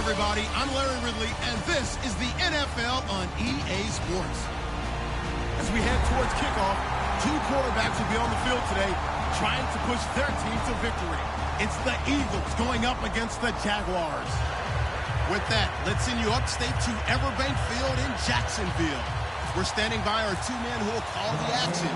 Everybody, I'm Larry Ridley, and this is the NFL on EA Sports. As we head towards kickoff, two quarterbacks will be on the field today trying to push their team to victory. It's the Eagles going up against the Jaguars. With that, let's send you upstate to Everbank Field in Jacksonville. We're standing by our two men who will call the action.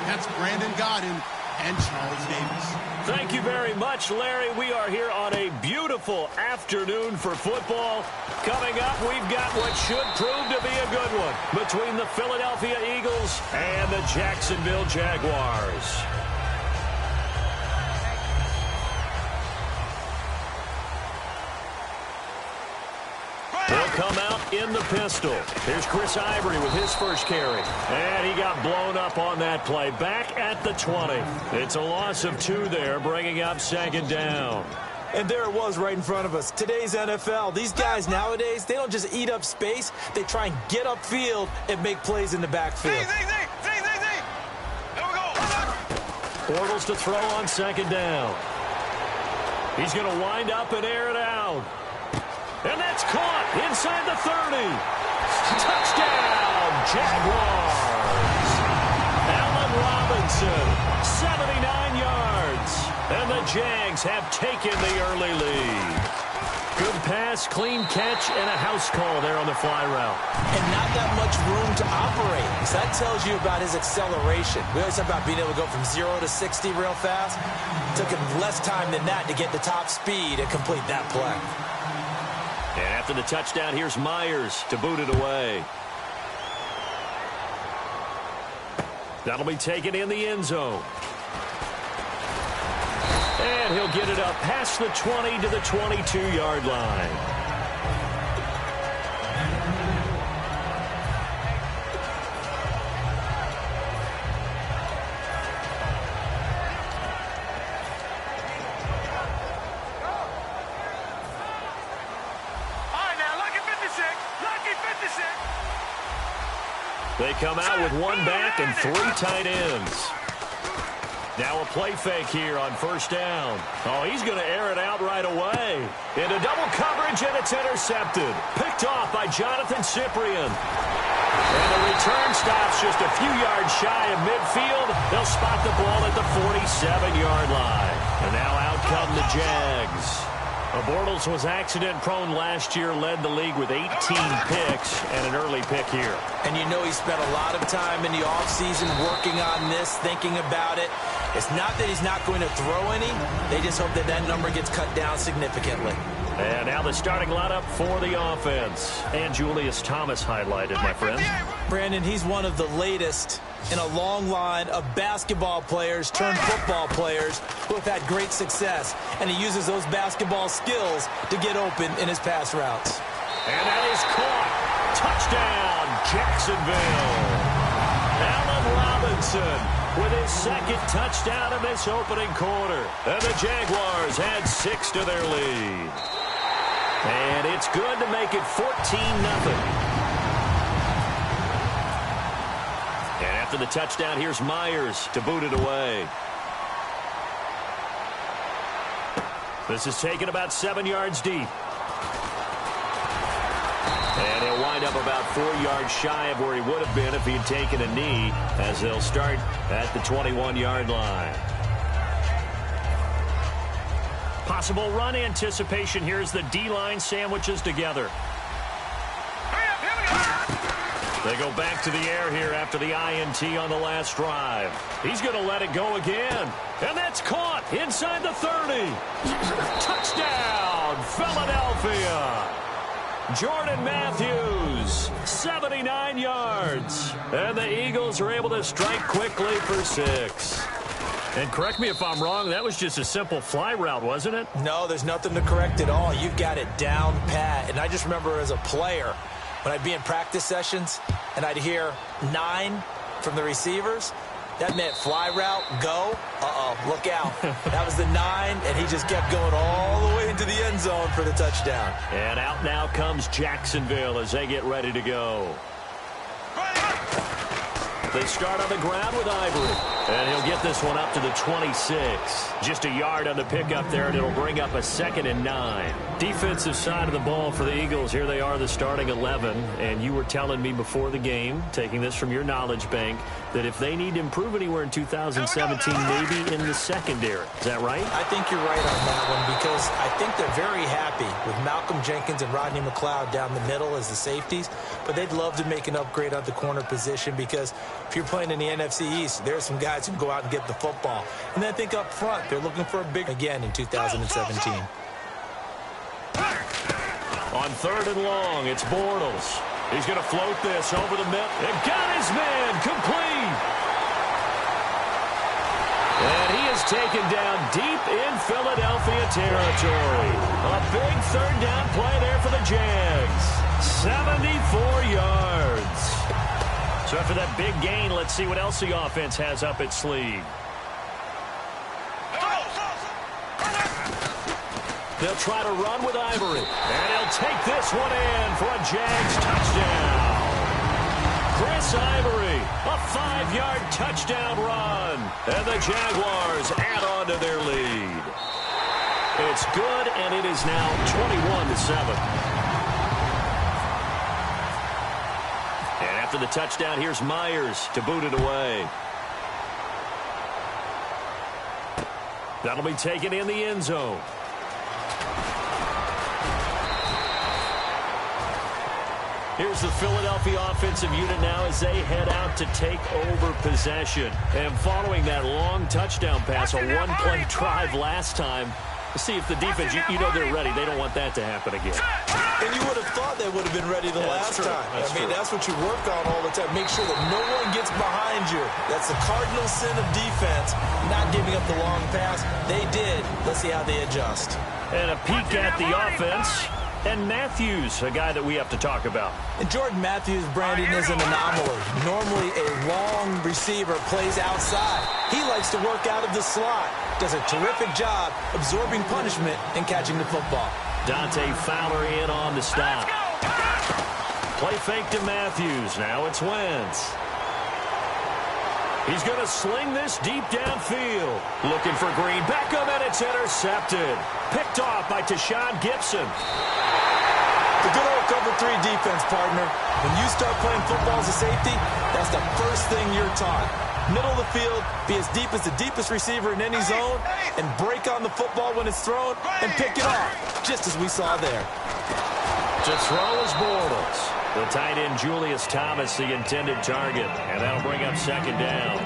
That's Brandon Godden and Charles Davis. Thank you very much, Larry. We are here on a beautiful afternoon for football. Coming up, we've got what should prove to be a good one between the Philadelphia Eagles and the Jacksonville Jaguars. He'll come out in the pistol. Here's Chris Ivory with his first carry. And he got blown up on that play. Back at the 20. It's a loss of 2 there, bringing up second down. And there it was right in front of us. Today's NFL, these guys nowadays, they don't just eat up space. They try and get upfield and make plays in the backfield. Bortles to throw on second down. He's going to wind up and air it out. And that's caught inside the 30. Touchdown, Jaguars. Allen Robinson, 79 yards. And the Jags have taken the early lead. Good pass, clean catch, and a house call there on the fly route. And not that much room to operate. So that tells you about his acceleration. We always talk about being able to go from 0 to 60 real fast. It took him less time than that to get the top speed and complete that play. And after the touchdown, here's Myers to boot it away. That'll be taken in the end zone. And he'll get it up past the 20 to the 22-yard line. They come out with one back and 3 tight ends. Now a play fake here on first down. Oh, he's going to air it out right away. Into double coverage, and it's intercepted. Picked off by Jonathan Cyprien. And the return stops just a few yards shy of midfield. They'll spot the ball at the 47-yard line. And now out come the Jags. Bortles was accident-prone last year, led the league with 18 picks and an early pick here. And you know he spent a lot of time in the offseason working on this, thinking about it. It's not that he's not going to throw any. They just hope that that number gets cut down significantly. And now the starting lineup for the offense. And Julius Thomas highlighted, my friend. Brandon, he's one of the latest in a long line of basketball players turned football players who have had great success. And he uses those basketball skills to get open in his pass routes. And that is caught. Touchdown, Jacksonville. Allen Robinson with his second touchdown in this opening quarter. And the Jaguars add 6 to their lead. And it's good to make it 14-0. And after the touchdown, here's Myers to boot it away. This is taken about 7 yards deep. And he'll wind up about 4 yards shy of where he would have been if he had taken a knee, as they'll start at the 21-yard line. Possible run anticipation. Here's the D-line sandwiches together. They go back to the air here after the INT on the last drive. He's going to let it go again. And that's caught inside the 30. Touchdown, Philadelphia. Jordan Matthews, 79 yards. And the Eagles are able to strike quickly for 6. And correct me if I'm wrong, that was just a simple fly route, wasn't it? No, there's nothing to correct at all. You've got it down pat. And I just remember as a player, when I'd be in practice sessions and I'd hear 9 from the receivers, that meant fly route, go, look out. That was the 9, and he just kept going all the way into the end zone for the touchdown. And out now comes Jacksonville as they get ready to go. They start on the ground with Ivory. And he'll get this one up to the 26. Just a yard on the pickup there, and it'll bring up a 2nd and 9. Defensive side of the ball for the Eagles. Here they are, the starting 11. And you were telling me before the game, taking this from your knowledge bank, that if they need to improve anywhere in 2017, maybe in the secondary. Is that right? I think you're right on that one, because I think they're very happy with Malcolm Jenkins and Rodney McLeod down the middle as the safeties. But they'd love to make an upgrade at the corner position, because if you're playing in the NFC East, there's some guys who can go out and get the football. And then I think up front, they're looking for a big again in 2017. On 3rd and long, it's Bortles. He's going to float this over the middle. And got his man complete. And he is taken down deep in Philadelphia territory. A big 3rd down play there for the Jags. 74 yards. So after that big gain, let's see what else the offense has up its sleeve. They'll try to run with Ivory. And he'll take this one in for a Jags touchdown. Chris Ivory, a 5-yard touchdown run. And the Jaguars add on to their lead. It's good, and it is now 21-7. And after the touchdown, here's Myers to boot it away. That'll be taken in the end zone. Here's the Philadelphia offensive unit now as they head out to take over possession. And following that long touchdown pass, a one-play drive last time, to see if the defense, you know they're ready. They don't want that to happen again. And you would have thought they would have been ready the last time. That's what you work on all the time. Make sure that no one gets behind you. That's the cardinal sin of defense, not giving up the long pass. They did. Let's see how they adjust. And a peek at the offense. And Matthews, a guy that we have to talk about. And Jordan Matthews, Brandon, is an anomaly. Normally a long receiver plays outside. He likes to work out of the slot. Does a terrific job absorbing punishment and catching the football. Dante Fowler in on the stop. Play fake to Matthews. Now it's Wentz. He's going to sling this deep downfield. Looking for Green. Beckham, and it's intercepted. Picked off by Tashawn Gibson. The good old cover 3 defense, partner. When you start playing football as a safety, that's the first thing you're taught. Middle of the field, be as deep as the deepest receiver in any zone, and break on the football when it's thrown, and pick it off, just as we saw there. To throw is Bortles. The tight end, Julius Thomas, the intended target, and that'll bring up 2nd down.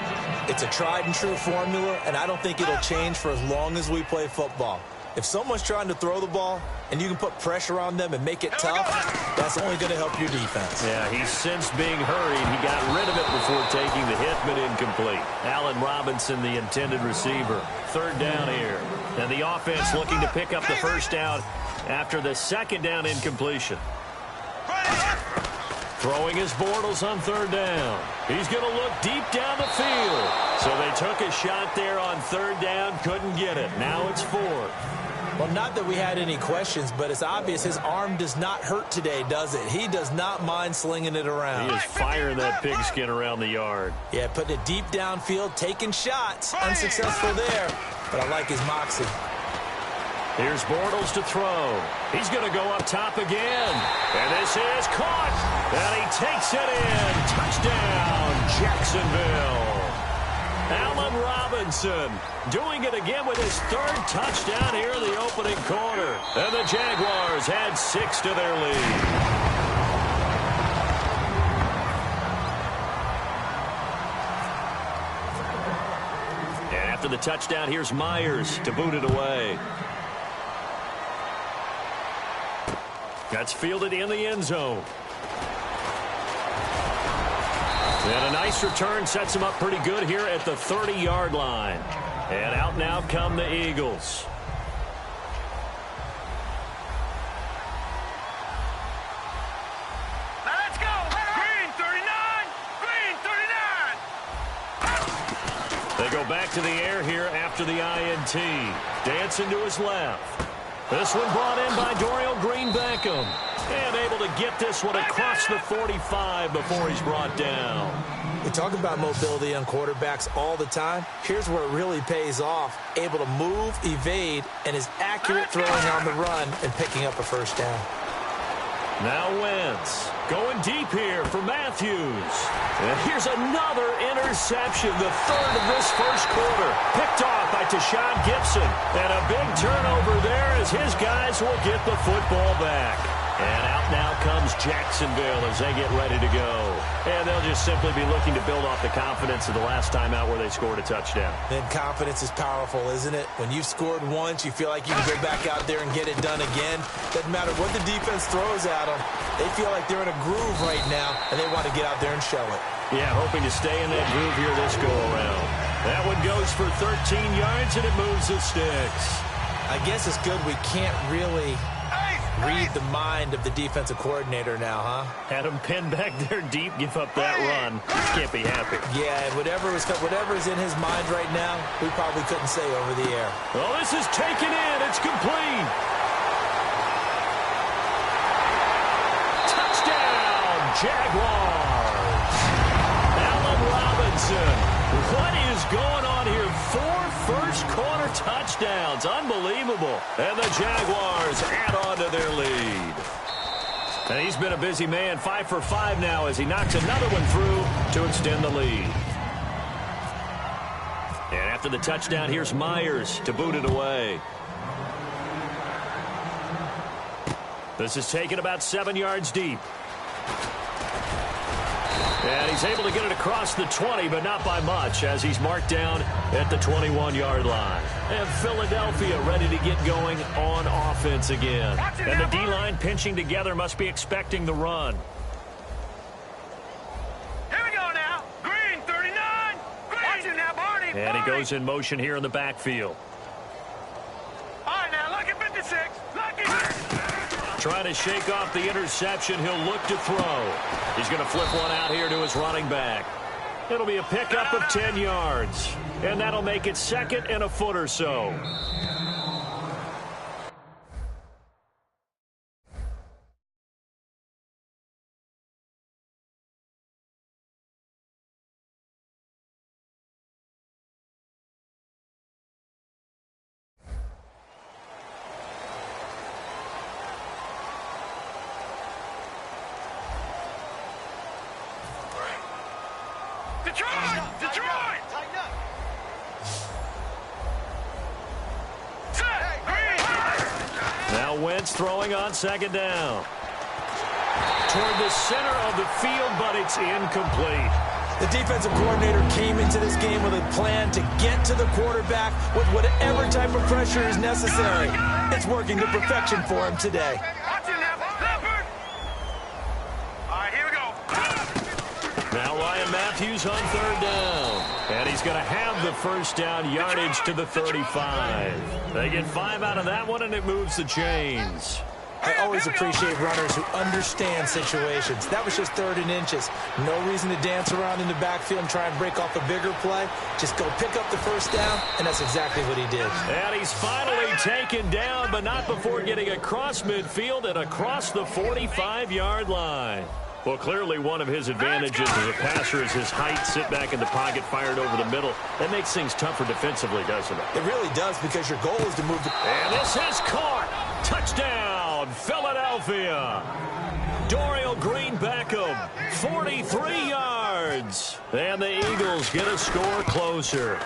It's a tried-and-true formula, and I don't think it'll change for as long as we play football. If someone's trying to throw the ball and you can put pressure on them and make it tough, that's only going to help your defense. Yeah, he's since being hurried. He got rid of it before taking the hit, but incomplete. Allen Robinson, the intended receiver. 3rd down here. And the offense looking to pick up the 1st down after the 2nd down incompletion. Throwing his Bortles on 3rd down. He's going to look deep down the field. So they took a shot there on 3rd down, couldn't get it. Now it's 4th. Well, not that we had any questions, but it's obvious his arm does not hurt today, does it? He does not mind slinging it around. He is firing that pigskin around the yard. Yeah, putting it deep downfield, taking shots. Unsuccessful there, but I like his moxie. Here's Bortles to throw. He's going to go up top again. And this is caught. And he takes it in. Touchdown, Jacksonville. Allen Robinson doing it again with his third touchdown here in the opening quarter. And the Jaguars add 6 to their lead. After the touchdown, here's Myers to boot it away. That's fielded in the end zone. And a nice return sets him up pretty good here at the 30-yard line. And out now come the Eagles. Let's go! Green 39! Green 39! They go back to the air here after the INT. Dancing to his left. This one brought in by Dorial Green-Beckham. And able to get this one across the 45 before he's brought down. We talk about mobility on quarterbacks all the time. Here's where it really pays off. Able to move, evade, and is accurate throwing on the run and picking up a first down. Now Wentz going deep here for Matthews. And here's another interception, the third of this first quarter. Picked off by Tashawn Gibson. And a big turnover there as his guys will get the football back. And out now comes Jacksonville as they get ready to go. And they'll just simply be looking to build off the confidence of the last time out where they scored a touchdown. And confidence is powerful, isn't it? When you've scored once, you feel like you can go back out there and get it done again. Doesn't matter what the defense throws at them. They feel like they're in a groove right now, and they want to get out there and show it. Yeah, hoping to stay in that groove here this go-around. That one goes for 13 yards, and it moves the sticks. I guess it's good we can't really read the mind of the defensive coordinator now, huh? Had him pinned back there deep, give up that run. Can't be happy. Yeah, whatever is in his mind right now, we probably couldn't say over the air. Well, this is taken in. It's complete. Touchdown, Jaguars. Allen Robinson. What is going on here? 4 first-quarter touchdowns. Unbelievable. And the Jaguars add on to their lead. And he's been a busy man. 5 for 5 now as he knocks another one through to extend the lead. And after the touchdown, here's Myers to boot it away. This is taken about 7 yards deep. And he's able to get it across the 20, but not by much, as he's marked down at the 21-yard line. And Philadelphia ready to get going on offense again. And the D-line pinching together, must be expecting the run. Here we go now. Green 39. Green. Watch it now, Barney. And he goes in motion here in the backfield. All right, now, look at 56. Look at Trying to shake off the interception. He'll look to throw. He's going to flip one out here to his running back. It'll be a pickup of 10 yards. And that'll make it 2nd and a foot or so. Detroit! Tighten up. Now Wentz throwing on 2nd down. Toward the center of the field, but it's incomplete. The defensive coordinator came into this game with a plan to get to the quarterback with whatever type of pressure is necessary. It's working to perfection for him today. Now Ryan Matthews on 3rd down. And he's going to have the first down yardage to the 35. They get 5 out of that one, and it moves the chains. I always appreciate runners who understand situations. That was just 3rd and inches. No reason to dance around in the backfield and try and break off a bigger play. Just go pick up the first down, and that's exactly what he did. And he's finally taken down, but not before getting across midfield and across the 45-yard line. Well, clearly one of his advantages as a passer is his height, sit back in the pocket, fired over the middle. That makes things tougher defensively, doesn't it? It really does, because your goal is to move the... And this is caught. Touchdown, Philadelphia. Dorial Green-Beckham, 43 yards. And the Eagles get a score closer.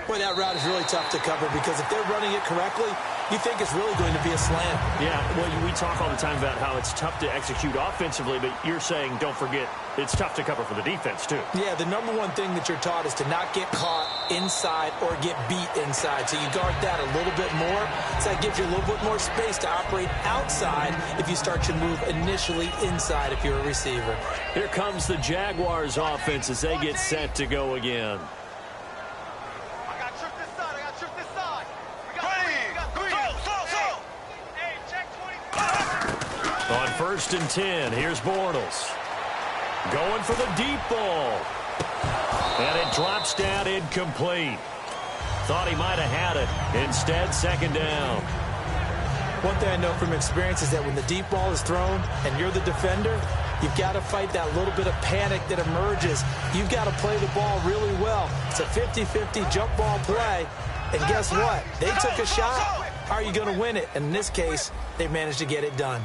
Boy, that route is really tough to cover, because if they're running it correctly, you think it's really going to be a slam. Yeah, well, we talk all the time about how it's tough to execute offensively, but you're saying, don't forget, it's tough to cover for the defense, too. Yeah, the number one thing that you're taught is to not get caught inside or get beat inside. So you guard that a little bit more. So that gives you a little bit more space to operate outside if you start your move initially inside if you're a receiver. Here comes the Jaguars offense as they get set to go again. On 1st and 10, here's Bortles. Going for the deep ball. And it drops down incomplete. Thought he might have had it. Instead, 2nd down. One thing I know from experience is that when the deep ball is thrown and you're the defender, you've got to fight that little bit of panic that emerges. You've got to play the ball really well. It's a 50-50 jump ball play. And guess what? They took a shot. How are you going to win it? And in this case, they managed to get it done.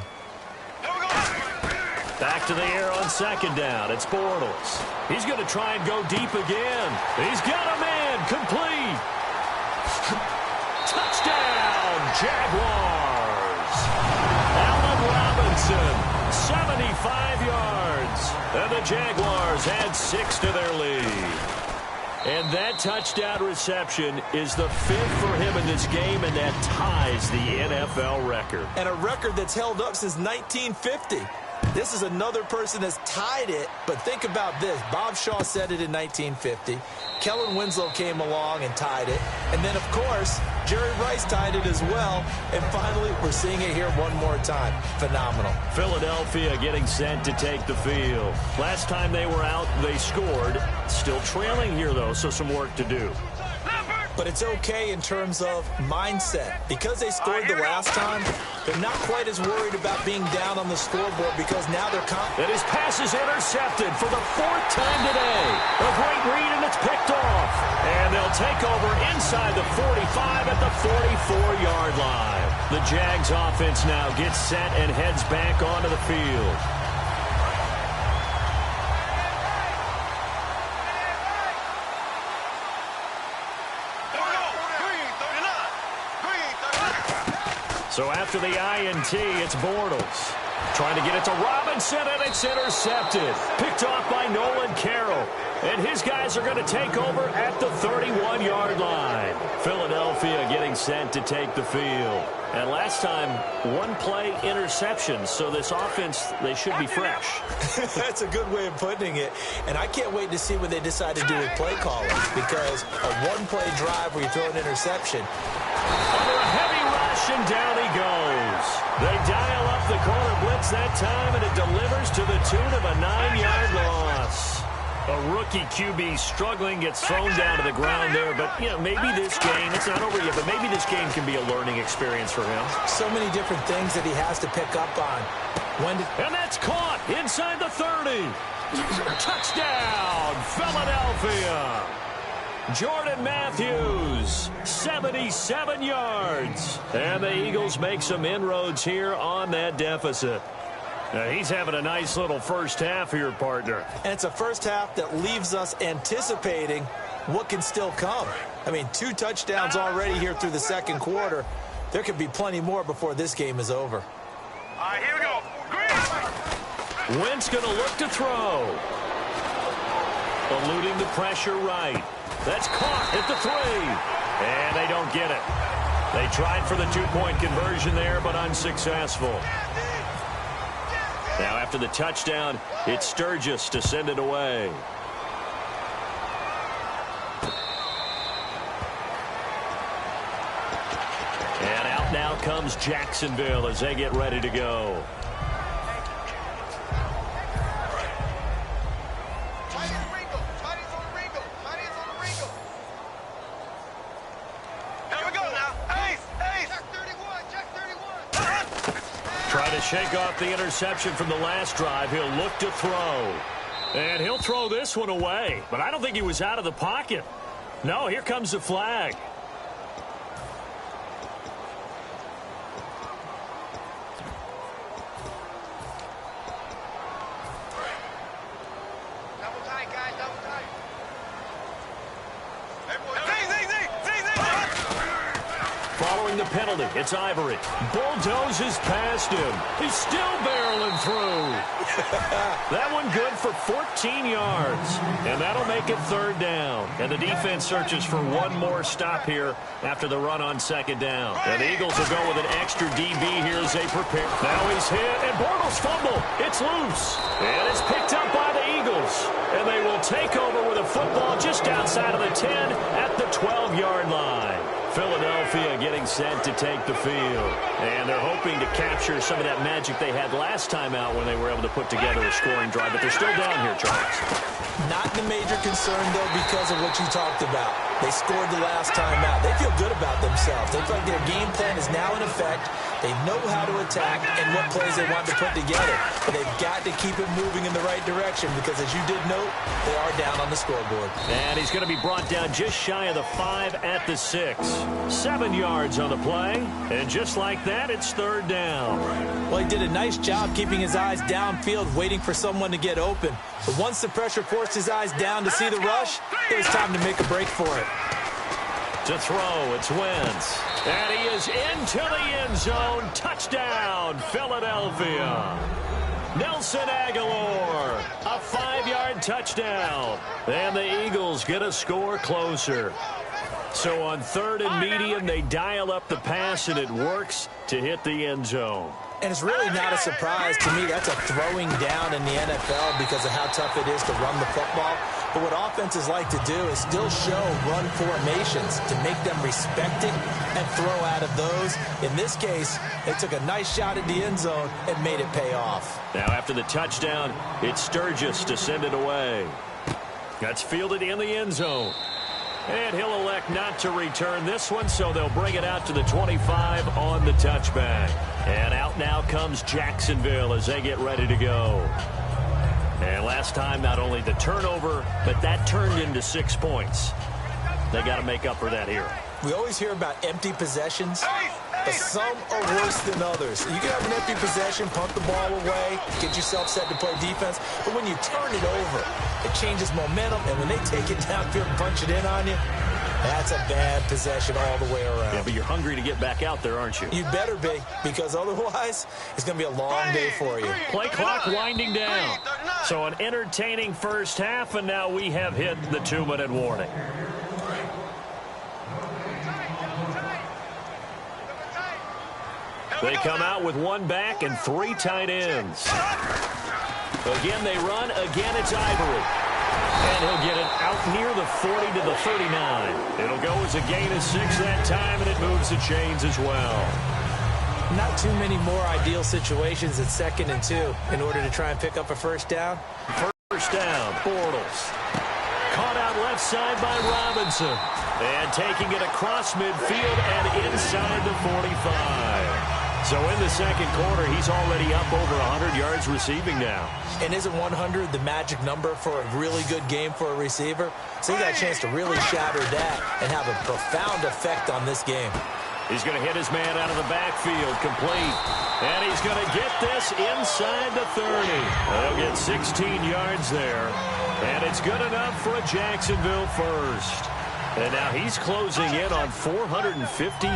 Back to the air on 2nd down. It's Bortles. He's going to try and go deep again. He's got a man. Complete. Touchdown, Jaguars. Allen Robinson, 75 yards. And the Jaguars add 6 to their lead. And that touchdown reception is the 5th for him in this game, and that ties the NFL record. And a record that's held up since 1950. This is another person that's tied it, but think about this. Bob Shaw said it in 1950. Kellen Winslow came along and tied it. And then, of course, Jerry Rice tied it as well. And finally, we're seeing it here one more time. Phenomenal. Philadelphia getting set to take the field. Last time they were out, they scored. Still trailing here, though, so some work to do. But it's okay in terms of mindset. Because they scored the last time, they're not quite as worried about being down on the scoreboard because now they're confident. And his pass is intercepted for the 4th time today. A great read, and it's picked off. And they'll take over inside the 45 at the 44-yard line. The Jags offense now gets set and heads back onto the field. So after the INT, it's Bortles. Trying to get it to Robinson, and it's intercepted. Picked off by Nolan Carroll. And his guys are going to take over at the 31-yard line. Philadelphia getting set to take the field. And last time, 1-play interception. So this offense, they should be fresh. That's a good way of putting it. And I can't wait to see what they decide to do with play calling. Because a 1-play drive where you throw an interception. Under a heavy rush, and down he goes. They dial up the corner blitz that time, and it delivers to the tune of a 9-yard loss. A rookie QB struggling, gets thrown down to the ground there. But, you know, maybe this game, it's not over yet, but maybe this game can be a learning experience for him. So many different things that he has to pick up on. And that's caught inside the 30. Touchdown, Philadelphia. Jordan Matthews, 77 yards. And the Eagles make some inroads here on that deficit. Now, he's having a nice little first half here, partner. And it's a first half that leaves us anticipating what can still come. I mean, 2 touchdowns already here through the second quarter. There could be plenty more before this game is over. All right, here we go. Green. Wentz going to look to throw. Eluding the pressure right. That's caught at the 3. And they don't get it. They tried for the 2-point conversion there, but unsuccessful. Now, after the touchdown, it's Sturgis to send it away. And out now comes Jacksonville as they get ready to go. shake off the interception from the last drive. He'll look to throw. And he'll throw this one away. But I don't think he was out of the pocket. No, here comes the flag. Double tight, guys, double tight. Following the penalty, it's Ivory. Bulldozes past him. He's still barreling through. That one good for 14 yards. And that'll make it third down. And the defense searches for one more stop here after the run on second down. And the Eagles will go with an extra DB here as they prepare. Now he's hit, and Bortles fumble. It's loose. And it's picked up by the Eagles. And they will take over with a football just outside of the 10 at the 12-yard line. Philadelphia getting set to take the field. And they're hoping to capture some of that magic they had last time out when they were able to put together a scoring drive. But they're still down here, Charles. Not the major concern, though, because of what you talked about. They scored the last time out. They feel good about themselves. They feel like their game plan is now in effect. They know how to attack and what plays they want to put together. But they've got to keep it moving in the right direction because, as you did note, they are down on the scoreboard. And he's going to be brought down just shy of the 5 at the 6. 7 yards on the play. And just like that, it's third down. Well, he did a nice job keeping his eyes downfield, waiting for someone to get open. But once the pressure forced his eyes down to see the rush, it was time to make a break for it. To throw, it's Wentz. And he is into the end zone. Touchdown, Philadelphia. Nelson Aguilar, a 5-yard touchdown. And the Eagles get a score closer. So on third and medium, they dial up the pass, and it works to hit the end zone. And it's really not a surprise to me. That's a throwing down in the NFL because of how tough it is to run the football. But what offenses like to do is still show run formations to make them respect it and throw out of those. In this case, they took a nice shot at the end zone and made it pay off. Now after the touchdown, it's Sturgis to send it away. That's fielded in the end zone. And he'll elect not to return this one, so they'll bring it out to the 25 on the touchback. And out now comes Jacksonville as they get ready to go. And last time, not only the turnover, but that turned into 6 points. They got to make up for that here. We always hear about empty possessions, but some are worse than others. You can have an empty possession, punt the ball away, get yourself set to play defense, but when you turn it over, it changes momentum, and when they take it downfield and punch it in on you, that's a bad possession all the way around. Yeah, but you're hungry to get back out there, aren't you? You better be, because otherwise, it's going to be a long day for you. Play clock winding down. So an entertaining first half, and now we have hit the 2-minute warning. They come out with one back and 3 tight ends. Again, they run. Again, it's Ivory. And he'll get it out near the 40 to the 39. It'll go as a gain of 6 that time, and it moves the chains as well. Not too many more ideal situations at 2nd and 2 in order to try and pick up a first down. First down, Bortles. Caught out left side by Robinson. And taking it across midfield and inside the 45. So in the second quarter, he's already up over 100 yards receiving now. And isn't 100 the magic number for a really good game for a receiver? So he got a chance to really shatter that and have a profound effect on this game. He's going to hit his man out of the backfield, complete. And he's going to get this inside the 30. They'll get 16 yards there. And it's good enough for a Jacksonville first. And now he's closing in on 450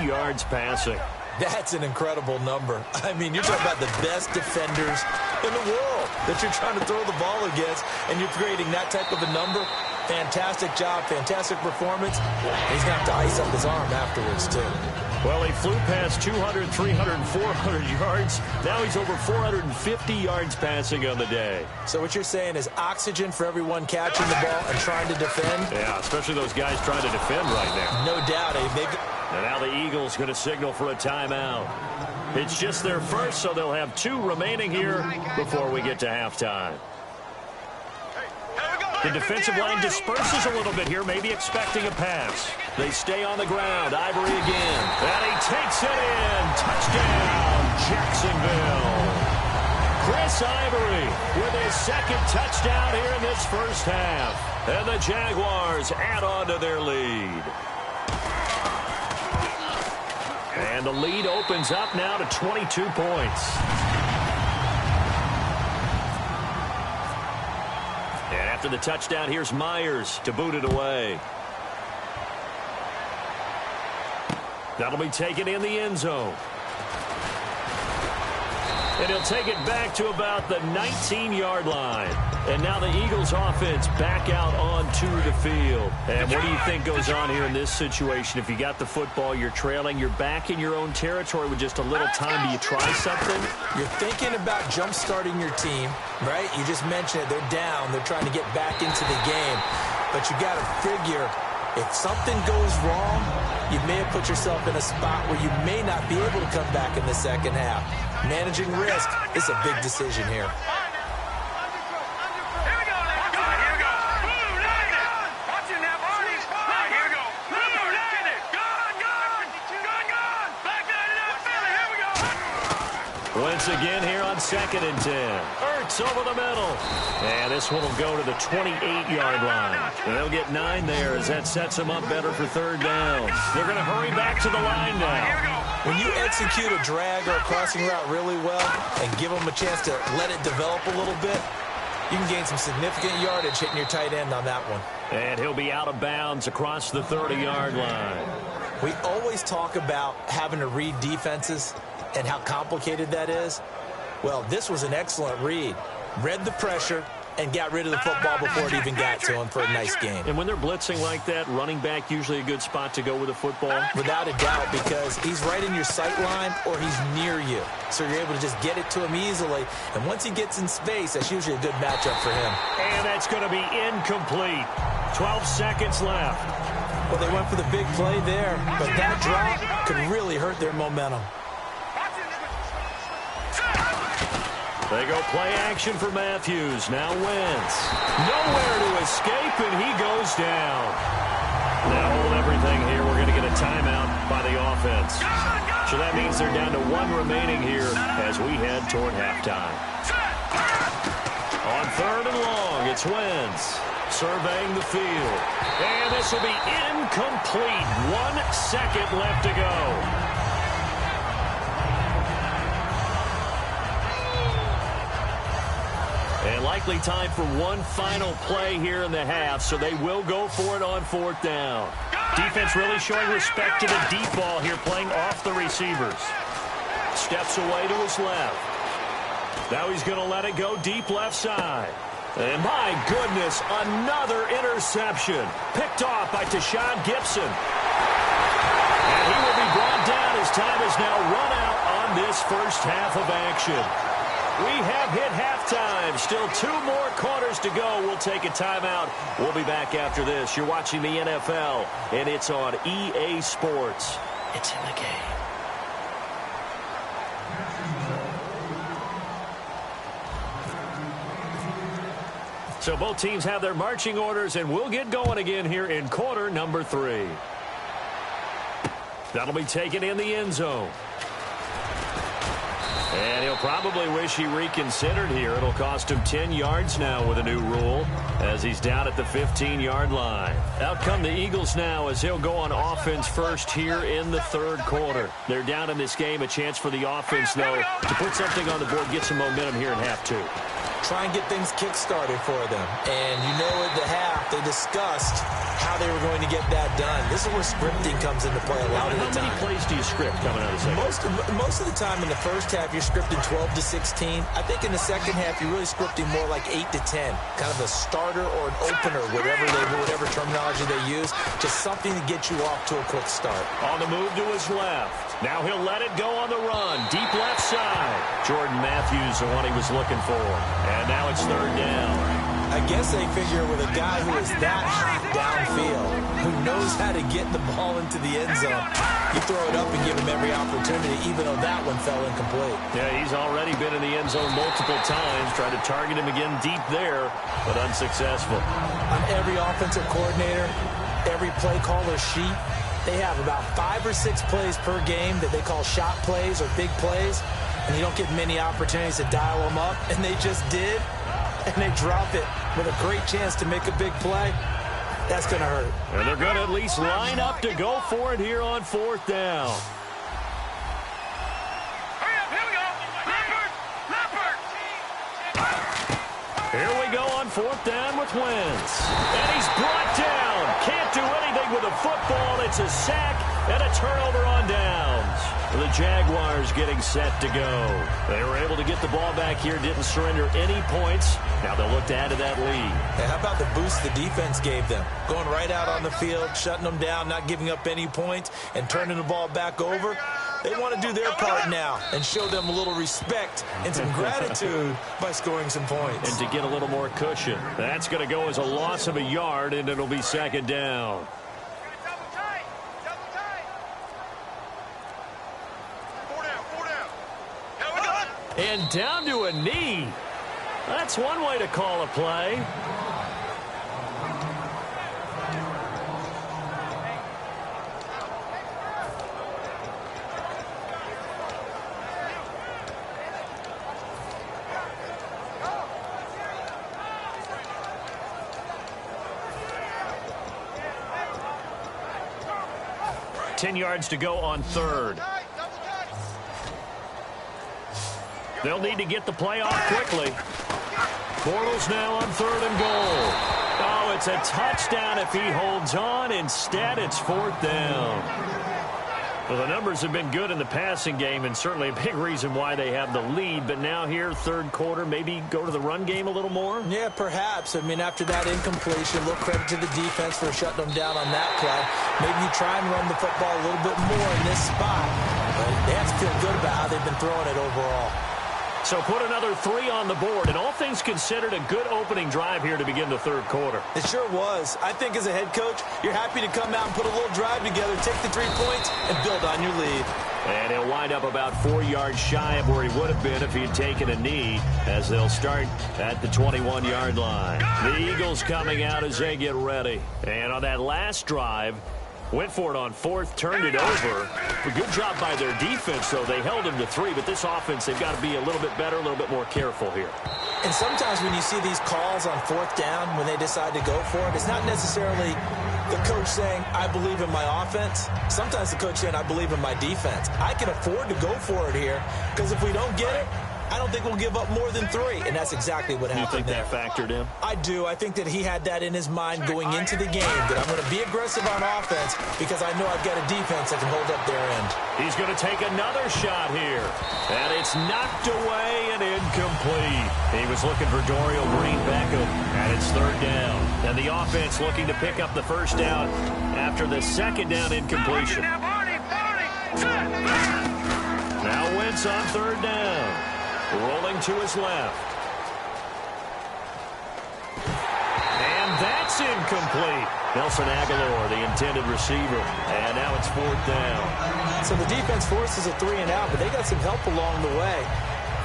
yards passing. That's an incredible number. I mean, you're talking about the best defenders in the world that you're trying to throw the ball against, and you're creating that type of a number. Fantastic job, fantastic performance. He's going to have to ice up his arm afterwards, too. Well, he flew past 200, 300, 400 yards. Now he's over 450 yards passing on the day. So what you're saying is oxygen for everyone catching the ball and trying to defend? Yeah, especially those guys trying to defend right now. No doubt. And now the Eagles going to signal for a timeout. It's just their first, so they'll have 2 remaining here before we get to halftime. The defensive line disperses a little bit here, maybe expecting a pass. They stay on the ground. Ivory again. And he takes it in. Touchdown, Jacksonville. Chris Ivory with his second touchdown here in this first half. And the Jaguars add on to their lead. And the lead opens up now to 22 points. And after the touchdown, here's Myers to boot it away. That'll be taken in the end zone. And he'll take it back to about the 19-yard line. And now the Eagles offense back out onto the field. And what do you think goes on here in this situation? If you got the football, you're trailing, you're back in your own territory with just a little time. Do you try something? You're thinking about jump-starting your team, right? You just mentioned it. They're down. They're trying to get back into the game. But you got to figure, if something goes wrong, you may have put yourself in a spot where you may not be able to come back in the second half. Managing risk is a big decision here. Once again here on 2nd and 10. Ertz over the middle. And this one will go to the 28-yard line. And they'll get 9 there as that sets them up better for 3rd down. They're going to hurry back to the line now. When you execute a drag or a crossing route really well and give them a chance to let it develop a little bit, you can gain some significant yardage hitting your tight end on that one. And he'll be out of bounds across the 30-yard line. We always talk about having to read defenses and how complicated that is. Well, this was an excellent read. Read the pressure and got rid of the football before it even got to him for a nice game. And when they're blitzing like that, running back usually a good spot to go with the football? Without a doubt, because he's right in your sight line or he's near you. So you're able to just get it to him easily. And once he gets in space, that's usually a good matchup for him. And that's going to be incomplete. 12 seconds left. Well, they went for the big play there, but that drop could really hurt their momentum. They go play action for Matthews. Now Wentz. Nowhere to escape, and he goes down. Now hold everything here. We're going to get a timeout by the offense. So that means they're down to 1 remaining here as we head toward halftime. On 3rd and long, it's Wentz surveying the field. And this will be incomplete. 1 second left to go. And likely time for one final play here in the half, so they will go for it on 4th down. Defense really showing respect to the deep ball here, playing off the receivers. Steps away to his left. Now he's going to let it go deep left side. And my goodness, another interception. Picked off by Tashawn Gibson. And he will be brought down as time is now run out on this first half of action. We have hit halftime. Still 2 more quarters to go. We'll take a timeout. We'll be back after this. You're watching the NFL, and it's on EA Sports. It's in the game. So both teams have their marching orders, and we'll get going again here in quarter number 3. That'll be taken in the end zone. And he'll probably wish he reconsidered here. It'll cost him 10 yards now with a new rule as he's down at the 15-yard line. Out come the Eagles now as he'll go on offense first here in the 3rd quarter. They're down in this game. A chance for the offense, though, to put something on the board, get some momentum here in half 2. Try and get things kick-started for them. And you know at the half, they discussed how they were going to get that done. This is where scripting comes into play a lot of the time. How many plays do you script coming out of the second? Most of the time in the first half, you're scripting 12 to 16. I think in the second half, you're really scripting more like 8 to 10. Kind of a starter or an opener, whatever terminology they use. Just something to get you off to a quick start. On the move to his left. Now he'll let it go on the run. Deep left side. Jordan Matthews, the one he was looking for. And now it's 3rd down. I guess they figure with a guy who is that hot downfield, who knows how to get the ball into the end zone, you throw it up and give him every opportunity, even though that one fell incomplete. Yeah, he's already been in the end zone multiple times, trying to target him again deep there, but unsuccessful. On every offensive coordinator, every play caller sheet, they have about 5 or 6 plays per game that they call shot plays or big plays. and you don't get many opportunities to dial them up, and they just did, and they drop it with a great chance to make a big play. That's going to hurt. And they're going to at least line up to go for it here on 4th down. Hurry up, here we go. Here we go on 4th down with Wentz. And he's brought down. Can't do anything with the football. It's a sack and a turnover on downs. The Jaguars getting set to go. They were able to get the ball back here, didn't surrender any points. Now they'll look to add to that lead. Hey, how about the boost the defense gave them? Going right out on the field, shutting them down, not giving up any points, and turning the ball back over. They want to do their part now and show them a little respect and some gratitude by scoring some points. And to get a little more cushion. That's going to go as a loss of a yard, and it'll be 2nd down. And down to a knee. That's one way to call a play. Ten yards to go on 3rd. They'll need to get the play off quickly. Bortles now on 3rd and goal. Oh, it's a touchdown if he holds on. Instead, it's 4th down. Well, the numbers have been good in the passing game, and certainly a big reason why they have the lead. But now here, 3rd quarter, maybe go to the run game a little more? Yeah, perhaps. I mean, after that incompletion, a little credit to the defense for shutting them down on that play. Maybe you try and run the football a little bit more in this spot. But they have to feel good about how they've been throwing it overall. So put another 3 on the board, and all things considered, a good opening drive here to begin the 3rd quarter. It sure was. I think as a head coach, you're happy to come out and put a little drive together, take the 3 points, and build on your lead. And he'll wind up about 4 yards shy of where he would have been if he had taken a knee, as they'll start at the 21-yard line. The Eagles coming out as they get ready. And on that last drive, went for it on 4th, turned it over. A good job by their defense, though. They held him to 3, but this offense, they've got to be a little bit better, a little bit more careful here. And sometimes when you see these calls on 4th down, when they decide to go for it, it's not necessarily the coach saying, I believe in my offense. Sometimes the coach saying, I believe in my defense. I can afford to go for it here, because if we don't get it, I don't think we'll give up more than 3, and that's exactly what happened. You think that factored in? I do. I think that he had that in his mind going into the game, that I'm going to be aggressive on offense because I know I've got a defense that can hold up their end. He's going to take another shot here, and it's knocked away and incomplete. He was looking for Dorial Green Beckham, and it's 3rd down. And the offense looking to pick up the 1st down after the 2nd down incompletion. Now Wentz on 3rd down. Rolling to his left. And that's incomplete. Nelson Aguilar, the intended receiver. And now it's 4th down. So the defense forces a 3 and out, but they got some help along the way.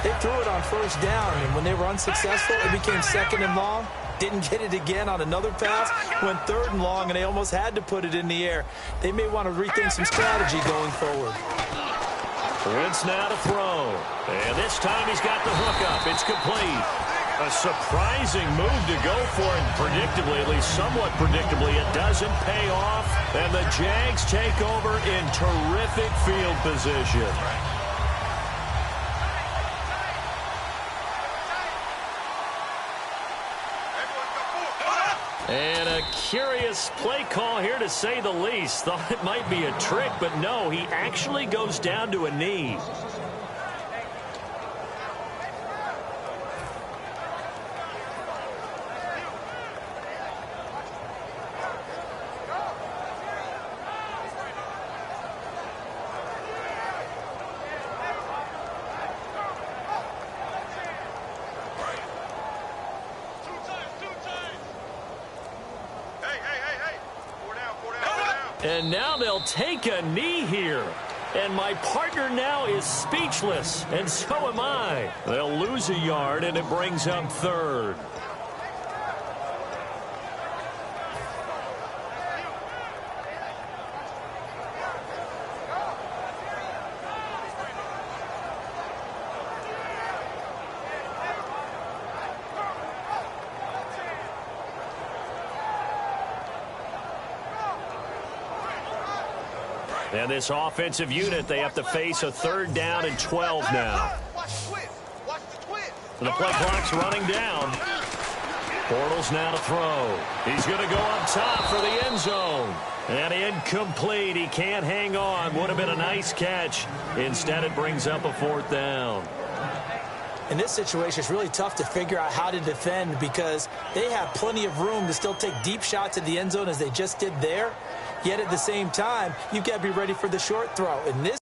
They threw it on 1st down, and when they were unsuccessful, it became 2nd and long. Didn't get it again on another pass. Went 3rd and long, and they almost had to put it in the air. They may want to rethink some strategy going forward. Wentz now to throw. And this time he's got the hook up. It's complete. A surprising move to go for it. Predictably, at least somewhat predictably, it doesn't pay off. And the Jags take over in terrific field position. And a curious play call here, to say the least. Thought it might be a trick, but no, he actually goes down to a knee. And now they'll take a knee here. And my partner now is speechless, and so am I. They'll lose a yard, and it brings up 3rd. And this offensive unit, they have to face a 3rd down and 12 now. And the play clock's running down. Bortles now to throw. He's going to go up top for the end zone. And incomplete. He can't hang on. Would have been a nice catch. Instead, it brings up a 4th down. In this situation, it's really tough to figure out how to defend because they have plenty of room to still take deep shots at the end zone as they just did there. Yet at the same time, you've got to be ready for the short throw. In this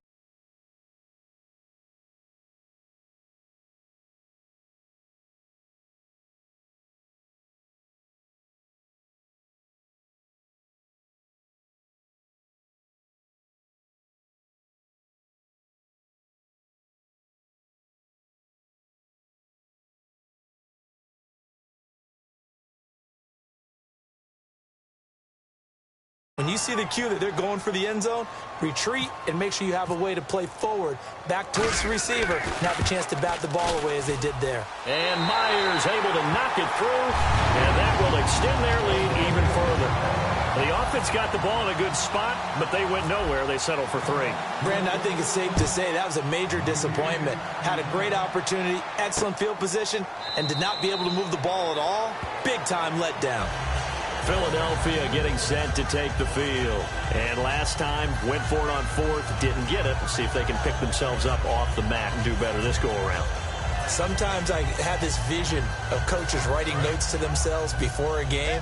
when you see the cue that they're going for the end zone, retreat and make sure you have a way to play forward, back towards the receiver, and have a chance to bat the ball away as they did there. And Myers able to knock it through, and that will extend their lead even further. The offense got the ball in a good spot, but they went nowhere. They settled for 3. Brandon, I think it's safe to say that was a major disappointment. Had a great opportunity, excellent field position, and did not be able to move the ball at all. Big-time letdown. Philadelphia getting set to take the field. And last time, went for it on 4th, didn't get it. See if they can pick themselves up off the mat and do better this go-around. Sometimes I have this vision of coaches writing notes to themselves before a game.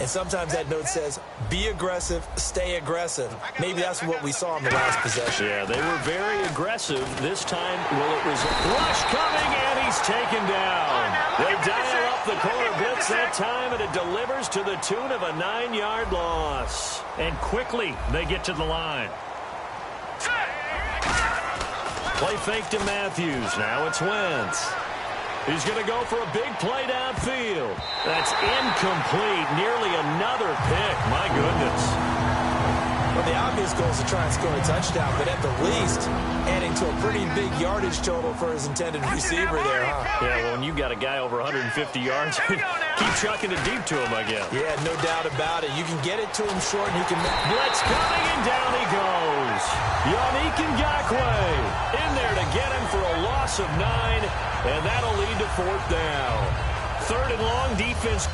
And sometimes that note says, be aggressive, stay aggressive. Maybe that's what we saw in the last possession. Yeah, they were very aggressive. This time, will it result? Rush coming, and he's taken down. They dial up the corner blitz that time, and it delivers to the tune of a 9-yard loss. And quickly, they get to the line. Play fake to Matthews. Now it's Wentz. He's going to go for a big play downfield. That's incomplete. Nearly another pick. My goodness. Well, the obvious goal is to try and score a touchdown, but at the least, adding to a pretty big yardage total for his intended receiver there, huh? Yeah, well, when you got a guy over 150 yards, keep chucking it deep to him, I guess. Yeah, no doubt about it. You can get it to him short, and he can... Blitz coming, and down he goes. Yannick Ngakoue in there to get him for a loss of 9, and that'll lead to 4th down. 3rd and long, defense.